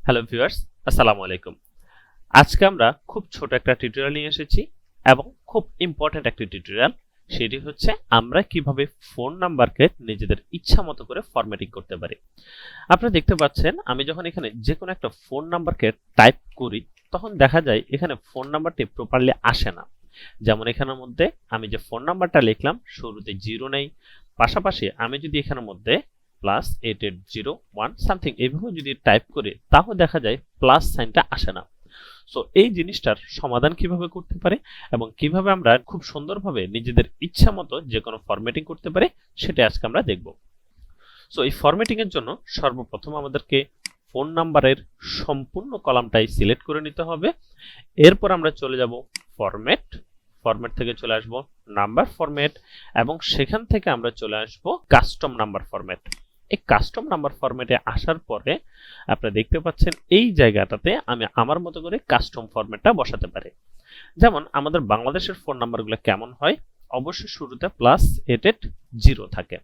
Hello viewers, আসসালামু আলাইকুম। আজকে আমরা খুব ছোট একটা টিউটোরিয়াল নিয়ে এসেছি এবং খুব ইম্পর্টেন্ট একটা টিউটোরিয়াল। সেটি হচ্ছে আমরা কিভাবে ফোন নাম্বারকে নিজেদের ইচ্ছা মতো করে ফরম্যাটিং করতে পারি। আপনারা দেখতে পাচ্ছেন আমি যখন এখানে যে কোনো একটা ফোন নাম্বারকে টাইপ করি তখন দেখা যায় এখানে ফোন নাম্বারটি প্রপারলি আসে না। যেমন এখানের মধ্যে আমি যে ফোন নাম্বারটা লিখলাম শুরুতে জিরো নেই, পাশাপাশি আমি যদি এখানের মধ্যে +8801 সামথিং এইভাবে যদি টাইপ করি তাও দেখা যায় প্লাস সাইনটা আসে না। সো এই জিনিসটার সমাধান কিভাবে করতে পারে এবং কিভাবে আমরা খুব সুন্দরভাবে নিজেদের ইচ্ছা মতো যে কোনো ফরম্যাটিং করতে পারি সেটা আজকে আমরা দেখব। সো এই ফরম্যাটিং এর জন্য সর্বপ্রথম আমাদেরকে ফোন নাম্বারের সম্পূর্ণ কলামটাই সিলেক্ট করে নিতে হবে। এরপর আমরা চলে যাব ফরম্যাট, ফরম্যাট থেকে চলে আসব নাম্বার ফরম্যাট এবং সেখান থেকে আমরা চলে আসব কাস্টম নাম্বার ফরম্যাট। এই কাস্টম নাম্বার ফরম্যাটে আসার পরে আপনারা দেখতে পাচ্ছেন এই জায়গাটাতে আমি আমার মতো করে কাস্টম ফরম্যাটটা বসাতে পারি। যেমন আমাদের বাংলাদেশের ফোন নাম্বারগুলো কেমন হয়, অবশ্যই শুরুতে +88 থাকে।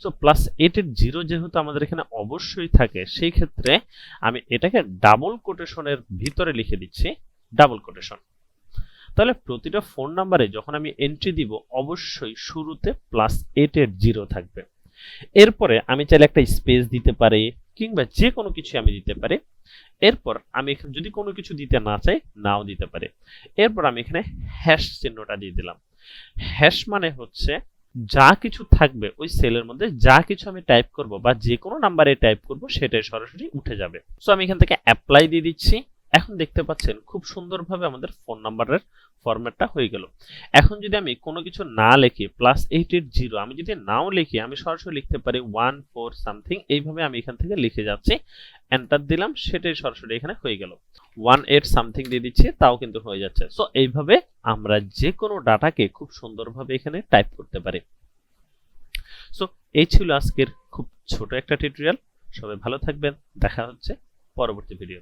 সো +88 যেহেতু আমাদের এখানে অবশ্যই থাকে, সেই ক্ষেত্রে আমি এটাকে ডাবল কোটেশনের ভিতরে লিখে দিচ্ছি, ডাবল কোটেশন। তাহলে প্রতিটা ফোন নাম্বারে যখন আমি এন্ট্রি দিব অবশ্যই শুরুতে +880 থাকবে। এরপরে আমি চাইলে একটা স্পেস দিতে পারি কিংবা যে কোনো কিছু আমি দিতে পারি। এরপর আমি এখানে যদি কোনো কিছু দিতে না চাই নাও দিতে পারি। এরপর আমি এখানে হ্যাশ চিহ্নটা দিয়ে দিলাম। হ্যাশ মানে হচ্ছে যা কিছু থাকবে ওই সেলের মধ্যে, যা কিছু আমি টাইপ করব বা যে কোনো নাম্বারে টাইপ করব সেটাই সরাসরি উঠে যাবে। সো আমি এখান থেকে অ্যাপ্লাই দিয়ে দিচ্ছি। এখন দেখতে পাচ্ছেন খুব সুন্দরভাবে আমাদের ফোন নাম্বারের ফরম্যাটটা হয়ে গেল। এখন যদি আমি কোনো কিছু না লিখি +880 আমি যদি নাও লিখি আমি সরাসরি লিখতে পারি 14 সামথিং, এইভাবে আমি এখান থেকে লিখে যাচ্ছি, এন্টার দিলাম, সেটাই সরাসরি এখানে হয়ে গেল। 18 সামথিং দিয়ে দিচ্ছি, তাও কিন্তু হয়ে যাচ্ছে। সো এইভাবে আমরা যে কোনো ডাটাকে খুব সুন্দরভাবে এখানে টাইপ করতে পারি। সো এই ছিল আজকের খুব ছোট একটা টিউটোরিয়াল। সবাই ভালো থাকবেন, দেখা হচ্ছে পরবর্তী ভিডিও।